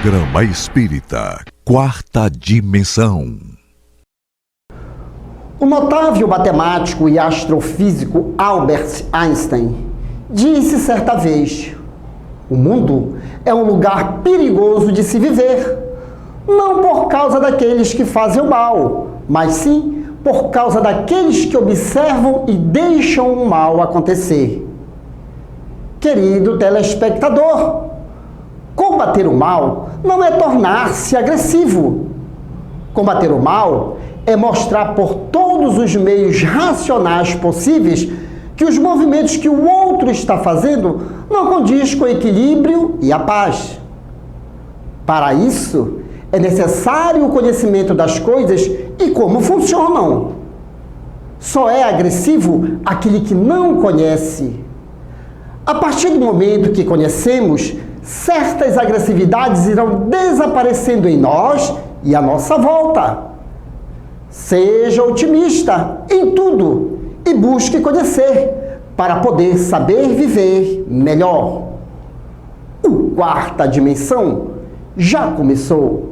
Programa Espírita, Quarta Dimensão. O notável matemático e astrofísico Albert Einstein disse certa vez: o mundo é um lugar perigoso de se viver, não por causa daqueles que fazem o mal, mas sim por causa daqueles que observam e deixam o mal acontecer. Querido telespectador, combater o mal não é tornar-se agressivo. Combater o mal é mostrar por todos os meios racionais possíveis que os movimentos que o outro está fazendo não condiz com o equilíbrio e a paz. Para isso, é necessário o conhecimento das coisas e como funcionam. Só é agressivo aquele que não conhece. A partir do momento que conhecemos, certas agressividades irão desaparecendo em nós e à nossa volta. Seja otimista em tudo e busque conhecer para poder saber viver melhor. O Quarta Dimensão já começou.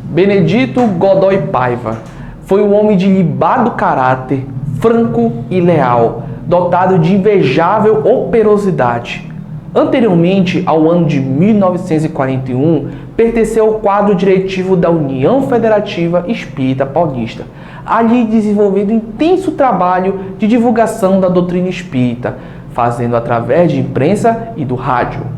Benedito Godoy Paiva foi um homem de ilibado caráter, franco e leal, dotado de invejável operosidade. Anteriormente ao ano de 1941, pertenceu ao quadro diretivo da União Federativa Espírita Paulista, ali desenvolvendo intenso trabalho de divulgação da doutrina espírita, fazendo através de imprensa e do rádio.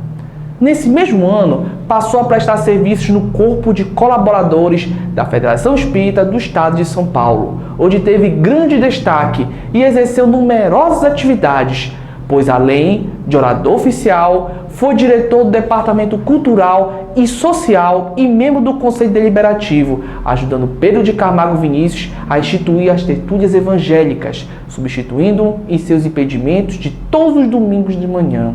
Nesse mesmo ano, passou a prestar serviços no corpo de colaboradores da Federação Espírita do Estado de São Paulo, onde teve grande destaque e exerceu numerosas atividades, pois além de orador oficial, foi diretor do Departamento Cultural e Social e membro do Conselho Deliberativo, ajudando Pedro de Camargo Vinícius a instituir as tertúlias evangélicas, substituindo-o em seus impedimentos de todos os domingos de manhã.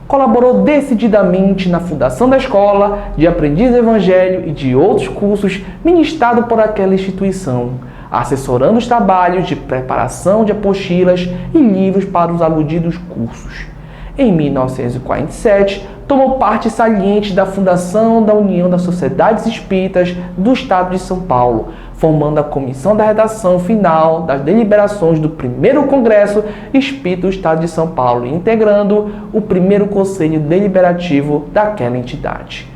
Colaborou decididamente na fundação da Escola de Aprendiz do Evangelho e de outros cursos ministrados por aquela instituição, assessorando os trabalhos de preparação de apostilas e livros para os aludidos cursos. Em 1947, tomou parte saliente da fundação da União das Sociedades Espíritas do Estado de São Paulo, formando a comissão da redação final das deliberações do primeiro Congresso Espírita do Estado de São Paulo e integrando o primeiro Conselho Deliberativo daquela entidade.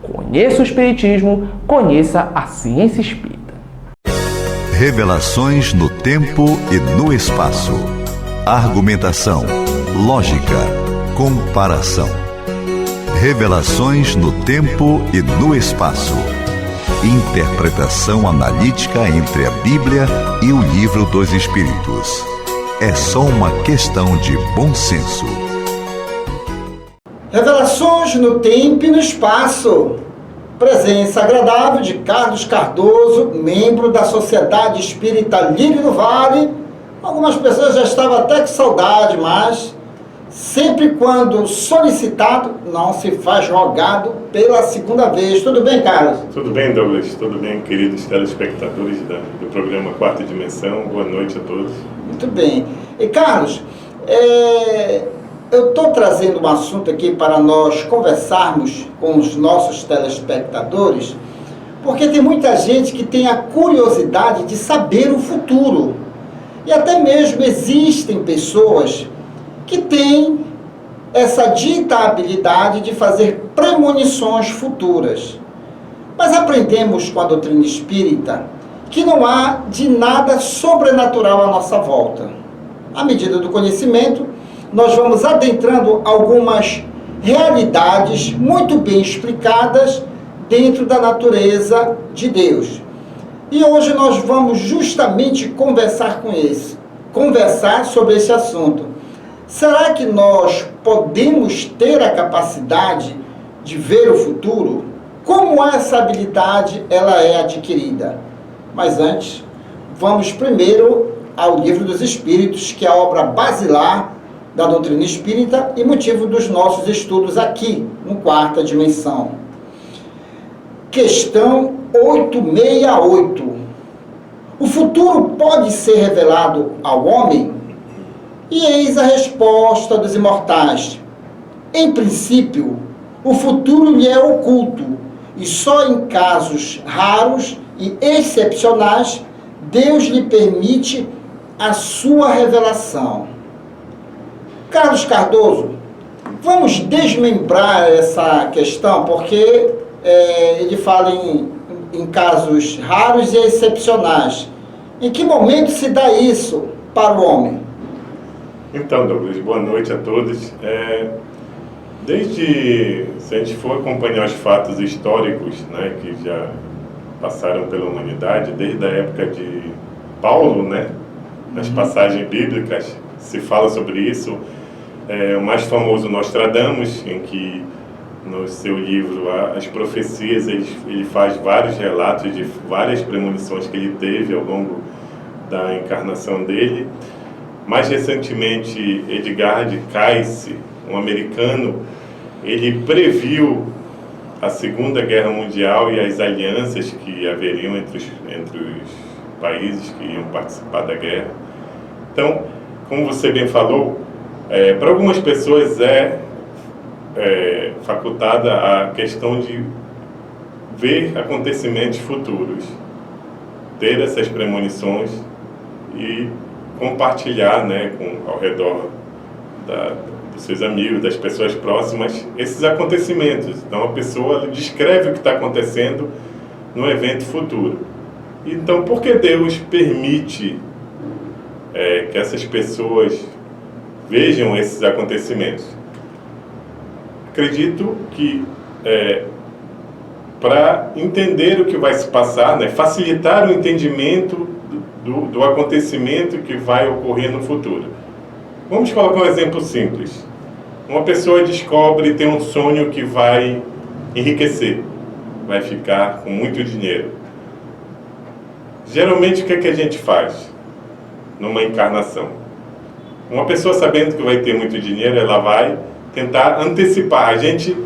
Conheça o Espiritismo, conheça a ciência espírita. Revelações no tempo e no espaço. Argumentação, lógica, comparação. Revelações no tempo e no espaço. Interpretação analítica entre a Bíblia e o Livro dos Espíritos. É só uma questão de bom senso. Revelações no tempo e no espaço. Presença agradável de Carlos Cardoso, membro da Sociedade Espírita Lírio do Vale. Algumas pessoas já estavam até com saudade, mas sempre quando solicitado, não se faz rogado pela segunda vez. Tudo bem, Carlos? Tudo bem, Douglas. Tudo bem, queridos telespectadores do programa Quarta Dimensão. Boa noite a todos. Muito bem. E, Carlos, eu estou trazendo um assunto aqui para nós conversarmos com os nossos telespectadores, porque tem muita gente que tem a curiosidade de saber o futuro. E até mesmo existem pessoas que têm essa dita habilidade de fazer premonições futuras. Mas aprendemos com a doutrina espírita que não há de nada sobrenatural à nossa volta. À medida do conhecimento, nós vamos adentrando algumas realidades muito bem explicadas dentro da natureza de Deus. E hoje nós vamos justamente conversar sobre esse assunto. Será que nós podemos ter a capacidade de ver o futuro? Como essa habilidade ela é adquirida? Mas antes, vamos primeiro ao Livro dos Espíritos, que é a obra basilar da doutrina espírita e motivo dos nossos estudos aqui, no Quarta Dimensão. Questão 868. O futuro pode ser revelado ao homem? E eis a resposta dos imortais. Em princípio, o futuro lhe é oculto, e só em casos raros e excepcionais Deus lhe permite a sua revelação. Carlos Cardoso, vamos desmembrar essa questão, porque ele fala em casos raros e excepcionais. Em que momento se dá isso para o homem? Então, Douglas, boa noite a todos. Se a gente for acompanhar os fatos históricos, né, que já passaram pela humanidade, desde a época de Paulo, né, nas passagens bíblicas, se fala sobre isso. O mais famoso Nostradamus, em que no seu livro As Profecias ele faz vários relatos de várias premonições que ele teve ao longo da encarnação dele. Mais recentemente, Edgar Cayce, um americano, ele previu a Segunda Guerra Mundial e as alianças que haveriam entre os países que iam participar da guerra. Então, como você bem falou, para algumas pessoas é facultada a questão de ver acontecimentos futuros, ter essas premonições e compartilhar, né, ao redor dos seus amigos, das pessoas próximas, esses acontecimentos. Então a pessoa descreve o que está acontecendo no evento futuro. Então, por que Deus permite que essas pessoas vejam esses acontecimentos? Acredito que para entender o que vai se passar, né, facilitar o entendimento do acontecimento que vai ocorrer no futuro. Vamos colocar um exemplo simples. Uma pessoa descobre, tem um sonho que vai enriquecer, vai ficar com muito dinheiro. Geralmente, o que é que a gente faz numa encarnação? Uma pessoa sabendo que vai ter muito dinheiro, ela vai tentar antecipar. A gente,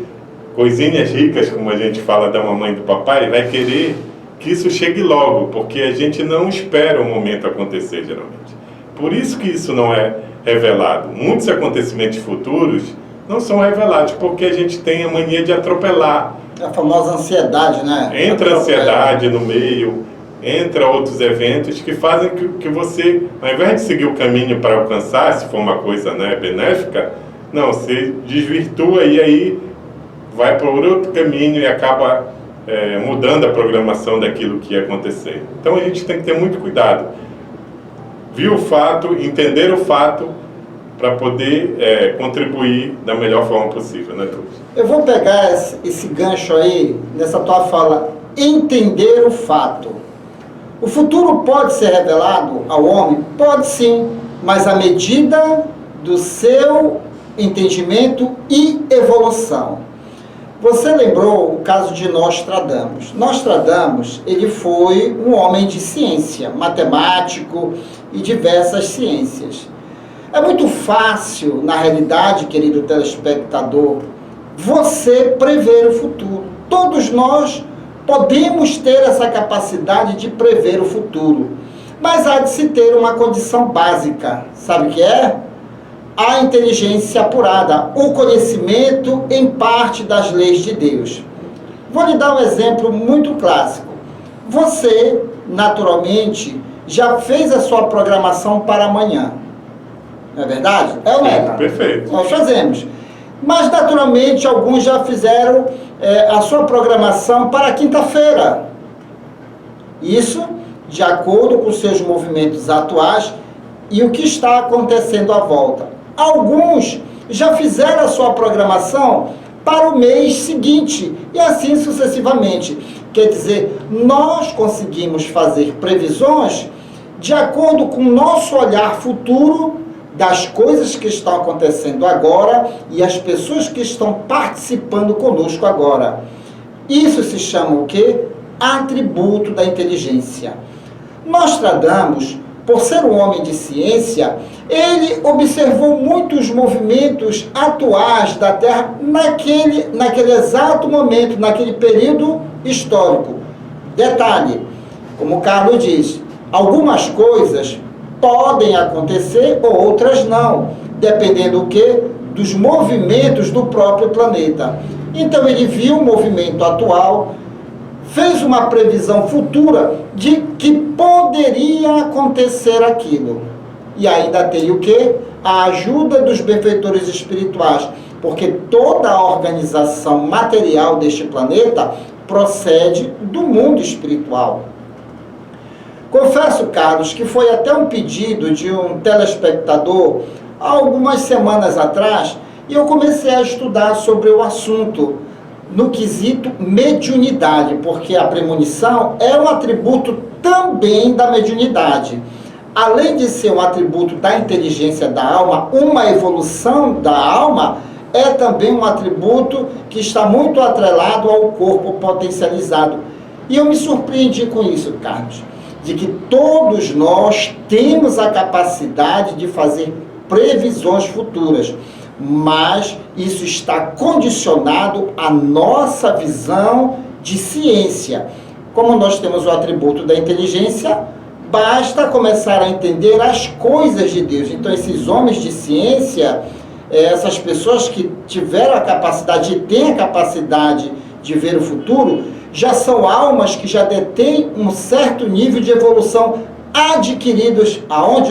coisinhas ricas, como a gente fala da mamãe e do papai, vai querer que isso chegue logo, porque a gente não espera o momento acontecer, geralmente. Por isso que isso não é revelado. Muitos acontecimentos futuros não são revelados, porque a gente tem a mania de atropelar. A famosa ansiedade, né? Entra a ansiedade no meio, entra outros eventos que fazem que você, ao invés de seguir o caminho para alcançar, se for uma coisa, né, benéfica, não, você desvirtua e aí vai para outro caminho e acaba mudando a programação daquilo que ia acontecer. Então a gente tem que ter muito cuidado. Ver o fato, entender o fato, para poder contribuir da melhor forma possível, né, Douglas? Eu vou pegar esse gancho aí, nessa tua fala, entender o fato. O futuro pode ser revelado ao homem? Pode sim, mas à medida do seu entendimento e evolução. Você lembrou o caso de Nostradamus. Nostradamus, ele foi um homem de ciência, matemático e diversas ciências. É muito fácil, na realidade, querido telespectador, você prever o futuro. Todos nós podemos ter essa capacidade de prever o futuro. Mas há de se ter uma condição básica. Sabe o que é? A inteligência apurada, o conhecimento em parte das leis de Deus. Vou lhe dar um exemplo muito clássico. Você, naturalmente, já fez a sua programação para amanhã. Não é verdade? É ou não é? Perfeito. Nós fazemos. Mas, naturalmente, alguns já fizeram a sua programação para quinta-feira. Isso de acordo com seus movimentos atuais e o que está acontecendo à volta. Alguns já fizeram a sua programação para o mês seguinte e assim sucessivamente. Quer dizer, nós conseguimos fazer previsões de acordo com o nosso olhar futuro das coisas que estão acontecendo agora e as pessoas que estão participando conosco agora. Isso se chama o quê? Atributo da inteligência. Nostradamus, por ser um homem de ciência, ele observou muitos movimentos atuais da Terra naquele exato momento, naquele período histórico. Detalhe, como o Carlos diz, algumas coisas podem acontecer ou outras não, dependendo do quê? Dos movimentos do próprio planeta. Então ele viu o movimento atual, fez uma previsão futura de que poderia acontecer aquilo. E ainda tem o quê? A ajuda dos benfeitores espirituais, porque toda a organização material deste planeta procede do mundo espiritual. Confesso, Carlos, que foi até um pedido de um telespectador há algumas semanas atrás, e eu comecei a estudar sobre o assunto no quesito mediunidade, porque a premonição é um atributo também da mediunidade. Além de ser um atributo da inteligência da alma, uma evolução da alma, é também um atributo que está muito atrelado ao corpo potencializado. E eu me surpreendi com isso, Carlos, de que todos nós temos a capacidade de fazer previsões futuras, mas isso está condicionado à nossa visão de ciência. Como nós temos o atributo da inteligência, basta começar a entender as coisas de Deus. Então esses homens de ciência, essas pessoas que tiveram a capacidade e têm a capacidade de ver o futuro, já são almas que já detêm um certo nível de evolução adquiridos aonde?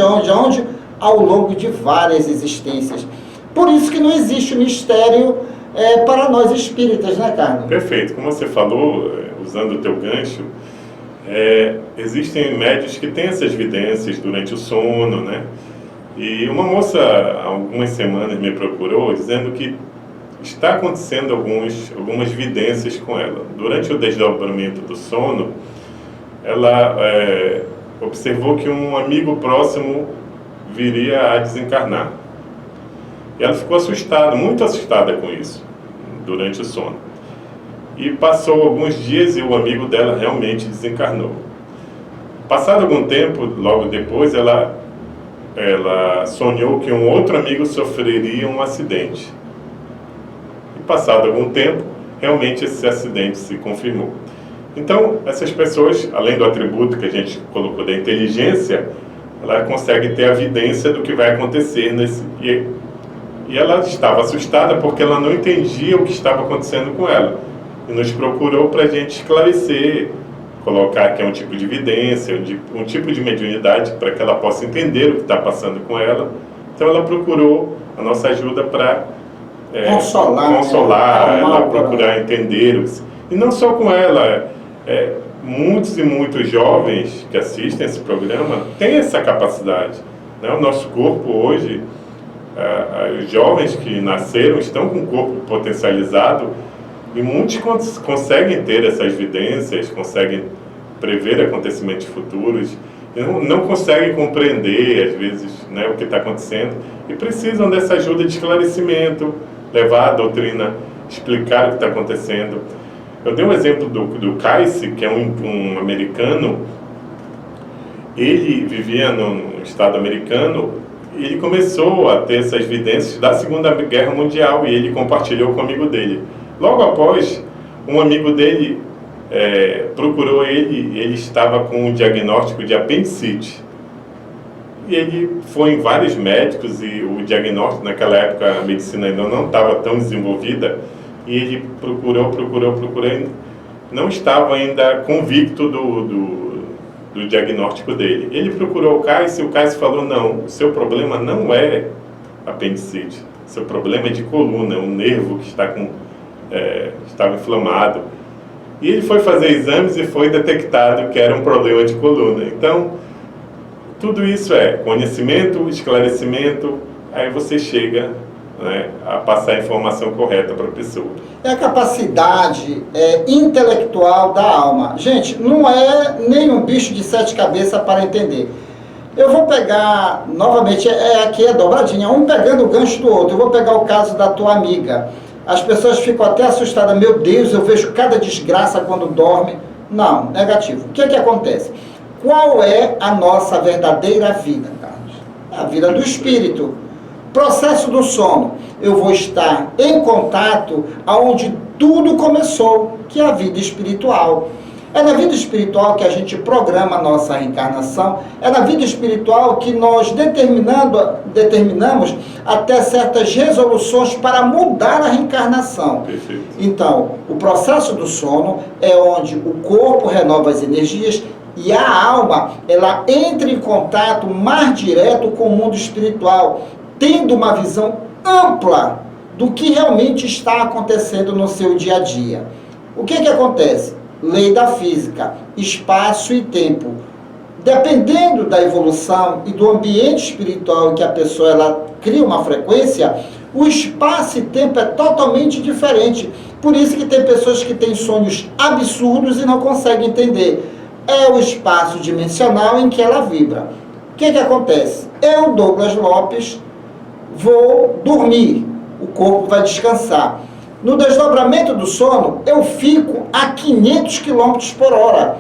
Ao longo de várias existências. Por isso que não existe mistério para nós espíritas, né, Carlos? Perfeito. Como você falou, usando o teu gancho, existem médios que têm essas vidências durante o sono, né? E uma moça, há algumas semanas, me procurou dizendo que está acontecendo algumas vidências com ela. Durante o desdobramento do sono, ela observou que um amigo próximo viria a desencarnar. E ela ficou assustada, muito assustada com isso, durante o sono. E passou alguns dias e o amigo dela realmente desencarnou. Passado algum tempo, logo depois, ela sonhou que um outro amigo sofreria um acidente. E passado algum tempo, realmente esse acidente se confirmou. Então, essas pessoas, além do atributo que a gente colocou da inteligência, ela consegue ter a evidência do que vai acontecer e ela estava assustada porque ela não entendia o que estava acontecendo com ela. E nos procurou para a gente esclarecer, colocar que é um tipo de evidência, um tipo de mediunidade para que ela possa entender o que está passando com ela. Então ela procurou a nossa ajuda para consolar ela, procurar entender. E não só com ela, muitos e muitos jovens que assistem esse programa têm essa capacidade, né? O nosso corpo hoje, os jovens que nasceram estão com o corpo potencializado e muitos conseguem ter essas evidências, conseguem prever acontecimentos futuros, e não conseguem compreender, às vezes, né, o que está acontecendo e precisam dessa ajuda de esclarecimento, levar a doutrina, explicar o que está acontecendo. Eu dei um exemplo do Casey, que é um americano. Ele vivia no estado americano e ele começou a ter essas evidências da Segunda Guerra Mundial e ele compartilhou com um amigo dele. Logo após, um amigo dele procurou ele e ele estava com um diagnóstico de apendicite. E ele foi em vários médicos e o diagnóstico, naquela época a medicina ainda não estava tão desenvolvida, e ele procurou, não estava ainda convicto do diagnóstico dele. Ele procurou o Casey e o Casey falou: não, o seu problema não é apendicite, o seu problema é de coluna, é um nervo que estava inflamado. E ele foi fazer exames e foi detectado que era um problema de coluna. Então, tudo isso é conhecimento, esclarecimento, aí você chega, né, a passar a informação correta para a pessoa. É a capacidade intelectual da alma. Gente, não é nem um bicho de 7 cabeças para entender. Eu vou pegar, novamente, aqui é dobradinha, um pegando o gancho do outro. Eu vou pegar o caso da tua amiga. As pessoas ficam até assustadas. Meu Deus, eu vejo cada desgraça quando dorme. Não, negativo. O que acontece? Qual é a nossa verdadeira vida, Carlos? É a vida do espírito. Processo do sono. Eu vou estar em contato aonde tudo começou, que é a vida espiritual. É na vida espiritual que a gente programa a nossa reencarnação, é na vida espiritual que nós determinamos até certas resoluções para mudar a reencarnação. Perfeito. Então, o processo do sono é onde o corpo renova as energias e a alma, ela entra em contato mais direto com o mundo espiritual, tendo uma visão ampla do que realmente está acontecendo no seu dia a dia. O que acontece? Lei da física, espaço e tempo. Dependendo da evolução e do ambiente espiritual em que a pessoa ela cria uma frequência, o espaço e tempo é totalmente diferente. Por isso que tem pessoas que têm sonhos absurdos e não conseguem entender. É o espaço dimensional em que ela vibra. O que acontece? Eu, Douglas Lopes, vou dormir. O corpo vai descansar. No desdobramento do sono, eu fico a 500 km por hora,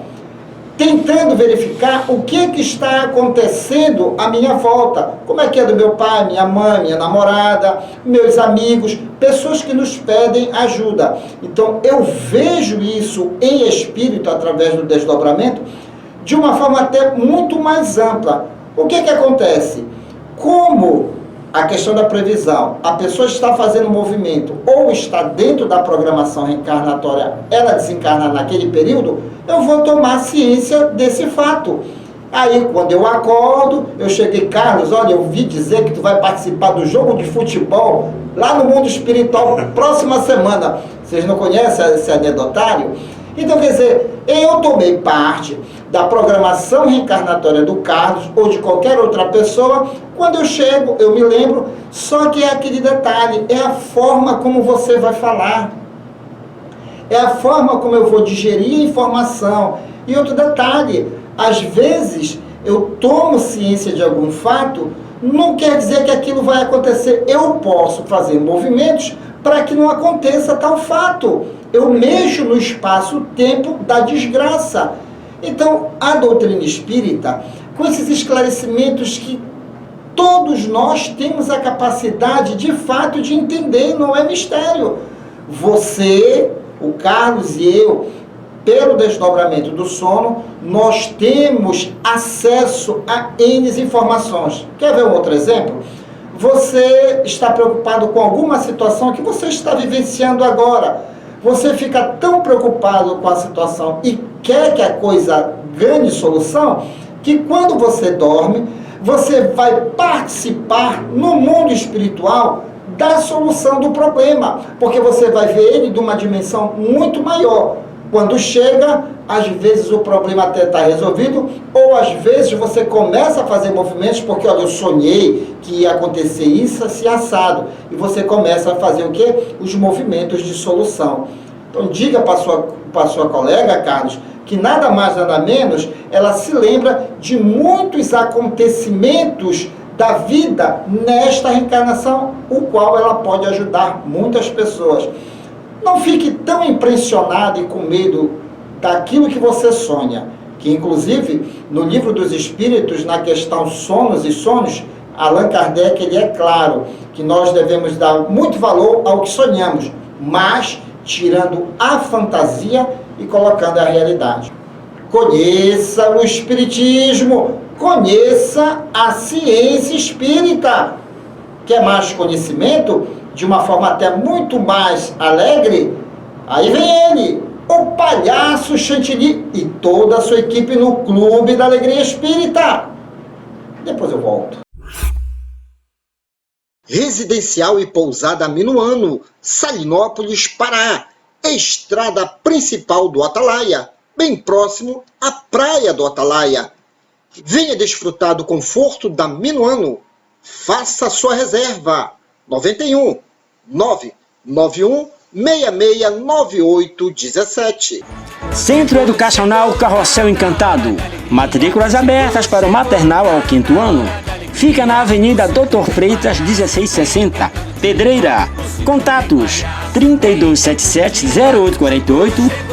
tentando verificar o que está acontecendo à minha volta. Como é que é do meu pai, minha mãe, minha namorada, meus amigos, pessoas que nos pedem ajuda. Então, eu vejo isso em espírito, através do desdobramento, de uma forma até muito mais ampla. O que acontece? Como a questão da previsão, a pessoa está fazendo movimento ou está dentro da programação reencarnatória, ela desencarna naquele período, eu vou tomar ciência desse fato. Aí, quando eu acordo, eu cheguei, Carlos, olha, eu vi dizer que tu vai participar do jogo de futebol lá no mundo espiritual próxima semana. Vocês não conhecem esse anedotário? Então, quer dizer, eu tomei parte da programação reencarnatória do Carlos ou de qualquer outra pessoa. Quando eu chego, eu me lembro, só que é aquele detalhe, é a forma como você vai falar, é a forma como eu vou digerir a informação. E outro detalhe, às vezes eu tomo ciência de algum fato, não quer dizer que aquilo vai acontecer. Eu posso fazer movimentos para que não aconteça tal fato. Eu mexo no espaço-tempo da desgraça. Então, a doutrina espírita, com esses esclarecimentos que todos nós temos a capacidade, de fato, de entender, não é mistério. Você, o Carlos e eu, pelo desdobramento do sono, nós temos acesso a N informações. Quer ver um outro exemplo? Você está preocupado com alguma situação que você está vivenciando agora. Você fica tão preocupado com a situação e quer que a coisa ganhe solução, que quando você dorme, você vai participar no mundo espiritual da solução do problema, porque você vai ver ele de uma dimensão muito maior. Quando chega, às vezes o problema até está resolvido, ou às vezes você começa a fazer movimentos, porque olha, eu sonhei que ia acontecer isso, assim, assado, e você começa a fazer o quê? Os movimentos de solução. Então diga para sua colega, Carlos, que nada mais, nada menos, ela se lembra de muitos acontecimentos da vida nesta reencarnação, o qual ela pode ajudar muitas pessoas. Não fique tão impressionado e com medo daquilo que você sonha, que inclusive no Livro dos Espíritos, na questão sonos e sonhos, Allan Kardec, ele é claro que nós devemos dar muito valor ao que sonhamos, mas tirando a fantasia e colocando a realidade. Conheça o Espiritismo, conheça a ciência espírita. Quer mais conhecimento? De uma forma até muito mais alegre? Aí vem ele, o Palhaço Chantilly e toda a sua equipe no Clube da Alegria Espírita. Depois eu volto. Residencial e pousada Minuano, Salinópolis, Pará. Estrada principal do Atalaia, bem próximo à praia do Atalaia. Venha desfrutar do conforto da Minuano. Faça sua reserva. 91 991 669817. Centro Educacional Carrossel Encantado. Matrículas abertas para o maternal ao 5º ano. Fica na Avenida Doutor Freitas, 1660, Pedreira. Contatos 3277-0848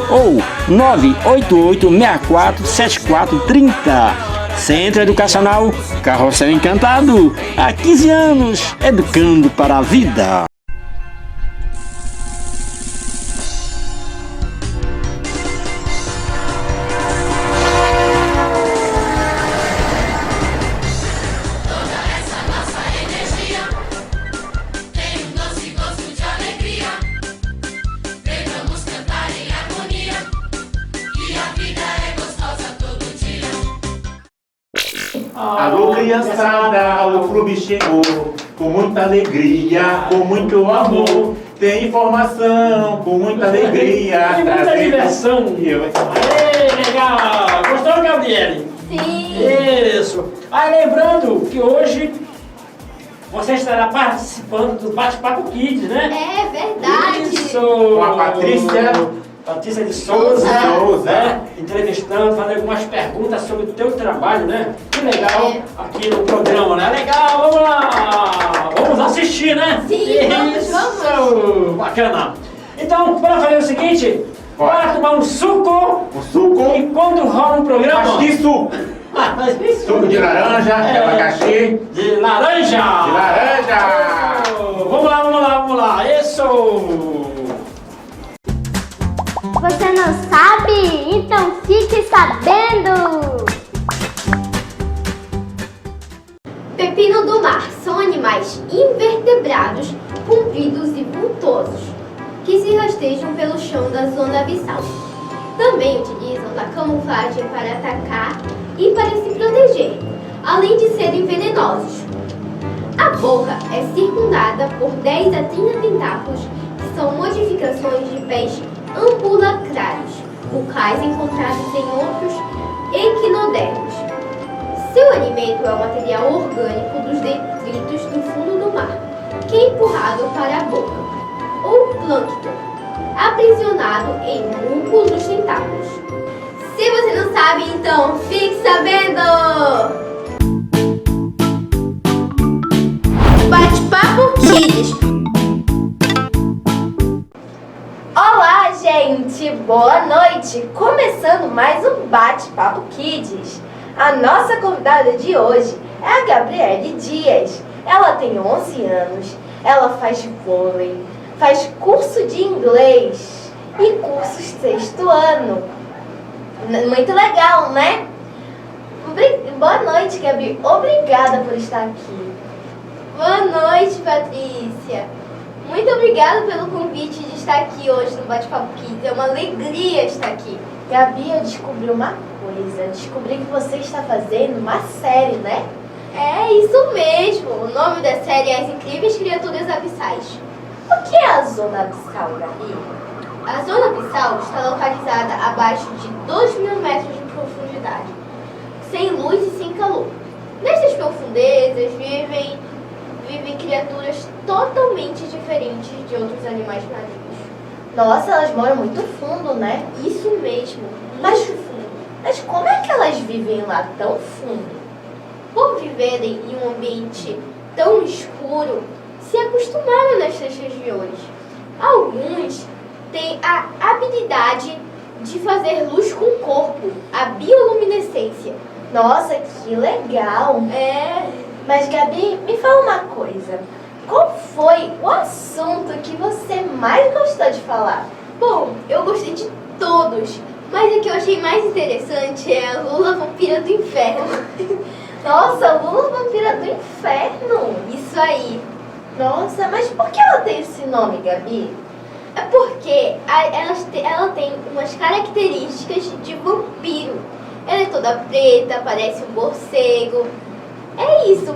ou 988-647430. Centro Educacional Carrossel Encantado. Há 15 anos, educando para a vida. criançada, o clube chegou com muita alegria, com muito amor. Tem informação, com muita alegria. Tem muita diversão. Aê, legal! Gostou, Gabriele? Sim! Isso! Aí lembrando que hoje você estará participando do Bate-Papo Kids, né? É verdade! Isso! Com a Patrícia de Souza, Souza. né? Entrevistando, fazendo algumas perguntas sobre o teu trabalho, né? Que legal aqui no programa, né? Legal, vamos lá! Vamos assistir, né? Sim, vamos! Bacana! Então, bora fazer o seguinte, bora tomar um suco e quando rola um programa... Mas que suco? Suco de laranja, de abacaxi. De laranja! De laranja! Vamos lá! Isso! Você não sabe? Então fique sabendo! Pepino do mar são animais invertebrados, compridos e vultosos, que se rastejam pelo chão da zona abissal. Também utilizam da camuflagem para atacar e para se proteger, além de serem venenosos. A boca é circundada por 10 a 30 tentáculos, que são modificações de pés ambulacrários, bucais encontrados em outros equinodermos. Seu alimento é o material orgânico dos detritos do fundo do mar, que é empurrado para a boca, ou plâncton, aprisionado em muco dos tentáculos. Se você não sabe, então fique sabendo! Bate-Papo Kids. Olá, gente! Boa noite! Começando mais um Bate-Papo Kids. A nossa convidada de hoje é a Gabriele Dias. Ela tem 11 anos, ela faz vôlei, faz curso de inglês e cursos sexto ano. Muito legal, né? Boa noite, Gabi. Obrigada por estar aqui. Boa noite, Patrícia. Muito obrigada pelo convite de estar aqui hoje no Bate-Papo Kids. É uma alegria estar aqui. Gabi, eu descobri uma coisa. Descobri que você está fazendo uma série, né? É isso mesmo. O nome da série é As Incríveis Criaturas Abissais. O que é a Zona Abissal, Gabi? A Zona Abissal está localizada abaixo de 2.000 metros de profundidade, sem luz e sem calor. Nessas profundezas vivem criaturas totalmente diferentes de outros animais marinhos. Nossa, elas moram muito fundo, né? Isso mesmo, muito fundo. Mas como é que elas vivem lá tão fundo? Por viverem em um ambiente tão escuro, se acostumaram nessas regiões. Alguns têm a habilidade de fazer luz com o corpo, a bioluminescência. Nossa, que legal! Mas Gabi, me fala uma coisa. Qual foi o assunto que você mais gostou de falar? Bom, eu gostei de todos, mas o que eu achei mais interessante é a Lula Vampira do Inferno. Nossa, Lula Vampira do Inferno! Isso aí! Nossa, mas por que ela tem esse nome, Gabi? É porque ela tem umas características de vampiro. Ela é toda preta, parece um morcego. É isso.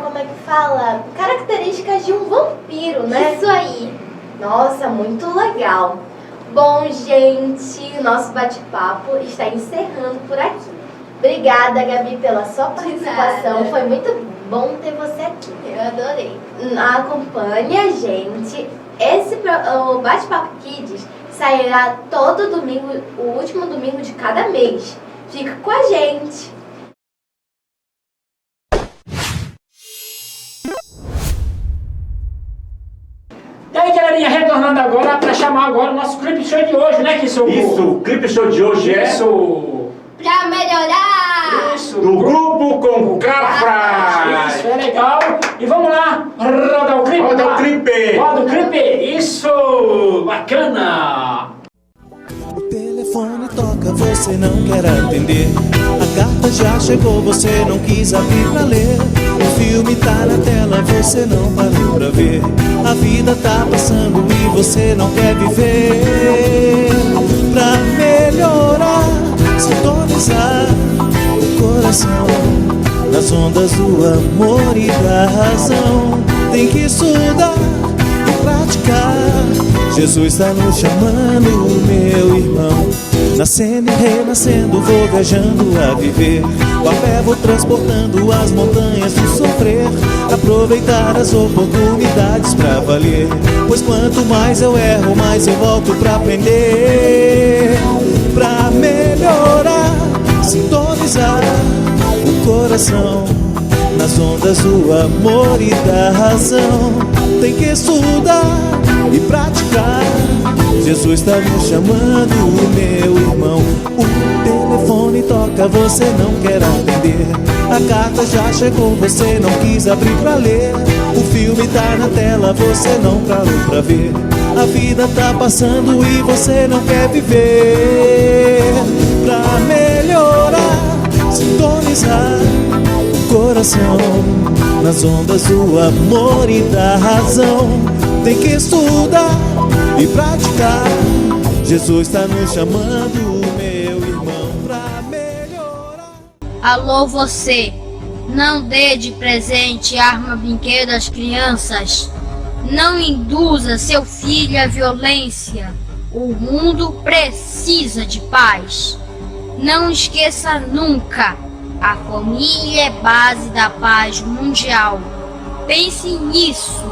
Como é que fala? Características de um vampiro, né? Isso aí. Nossa, muito legal. Bom, gente, o nosso bate-papo está encerrando por aqui. Obrigada, Gabi, pela sua participação. Foi muito bom ter você aqui. Eu adorei. Acompanhe a gente. O Bate-Papo Kids sairá todo domingo, o último domingo de cada mês. Fica com a gente. E aí, galerinha, retornando agora para chamar agora o nosso clipe show de hoje, né, Kissogo? Isso, o clipe show de hoje é Pra melhorar! Isso! do Grupo com Cafra. Isso, é legal. E vamos lá, rodar o clipe. Roda o clipe. Roda o clipe. Isso, bacana. O telefone toca, você não quer atender. A carta já chegou, você não quis abrir pra ler. O filme tá na tela, você não parou pra ver. A vida tá passando e você não quer viver. Pra melhorar, sintonizar o coração. coração, nas ondas do amor e da razão. Tem que estudar e praticar. Jesus está nos chamando, meu irmão. Nascendo e renascendo, vou viajando a viver. Com a fé vou transportando as montanhas do sofrer. Aproveitar as oportunidades pra valer. Pois quanto mais eu erro, mais eu volto pra aprender. Pra melhorar, sintonizar o coração nas ondas do amor e da razão. Tem que estudar e praticar. Jesus está me chamando, meu irmão. O telefone toca, você não quer atender. A carta já chegou, você não quis abrir pra ler. O filme tá na tela, você não parou pra ver. A vida tá passando e você não quer viver. Pra melhorar, sintonizar o coração nas ondas do amor e da razão. Tem que estudar e praticar. Jesus está nos chamando, meu irmão, pra melhorar. Alô você, não dê de presente arma, brinquedo às crianças. Não induza seu filho à violência. O mundo precisa de paz. Não esqueça nunca, a família é base da paz mundial. Pense nisso,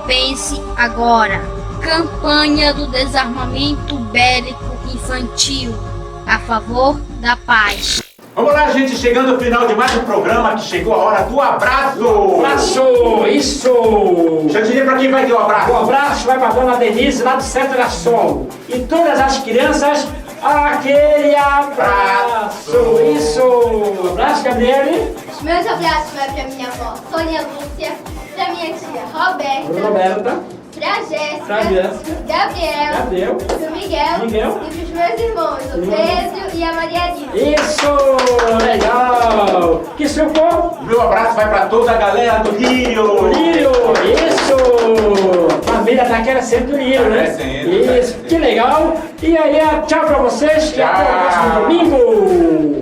pense agora. Campanha do desarmamento bélico infantil a favor da paz. Vamos lá, gente, chegando ao final de mais um programa, que chegou a hora do abraço. Abraço, isso! Deixa eu dizer pra quem vai ter o abraço. O abraço vai para Dona Denise, lá do Centro da Sol. E todas as crianças, aquele abraço. Isso! Abraço, Gabriele. Meus abraços vai pra minha avó, Sônia Lúcia, pra minha tia Roberta. pra Jéssica, Gabriel, pro Miguel e pros meus irmãos, o Pedro e a Maria Lina. Isso! Legal! Que suco? Meu abraço vai pra toda a galera do Lírio. Lírio! Isso! Família daquela sempre do Lírio, né? Sempre. Isso! Que legal! E aí, tchau pra vocês e até o próximo domingo!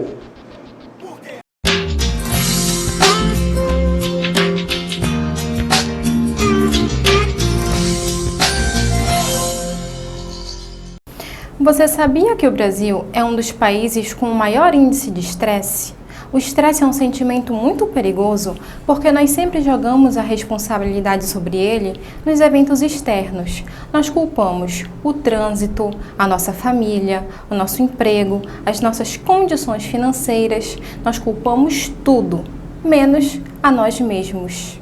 Você sabia que o Brasil é um dos países com o maior índice de estresse? O estresse é um sentimento muito perigoso porque nós sempre jogamos a responsabilidade sobre ele nos eventos externos. Nós culpamos o trânsito, a nossa família, o nosso emprego, as nossas condições financeiras. Nós culpamos tudo, menos a nós mesmos.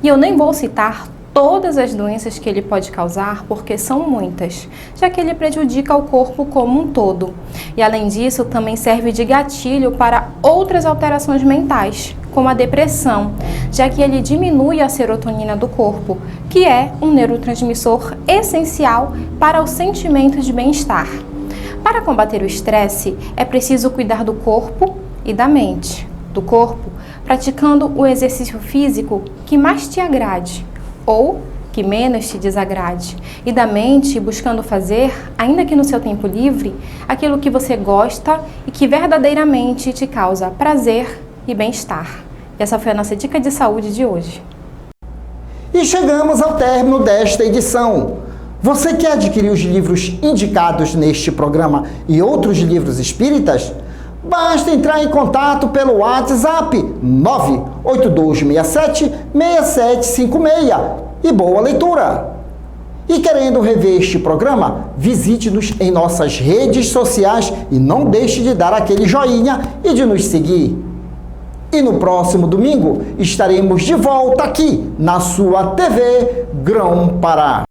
E eu nem vou citar todas as doenças que ele pode causar, porque são muitas, já que ele prejudica o corpo como um todo. E além disso, também serve de gatilho para outras alterações mentais, como a depressão, já que ele diminui a serotonina do corpo, que é um neurotransmissor essencial para o sentimento de bem-estar. Para combater o estresse, é preciso cuidar do corpo e da mente. Do corpo, praticando o exercício físico que mais te agrade, ou que menos te desagrade, e da mente buscando fazer, ainda que no seu tempo livre, aquilo que você gosta e que verdadeiramente te causa prazer e bem-estar. Essa foi a nossa dica de saúde de hoje. E chegamos ao término desta edição. Você quer adquirir os livros indicados neste programa e outros livros espíritas? Basta entrar em contato pelo WhatsApp 98267-6756 e boa leitura! E querendo rever este programa, visite-nos em nossas redes sociais e não deixe de dar aquele joinha e de nos seguir. E no próximo domingo estaremos de volta aqui na sua TV Grão-Pará.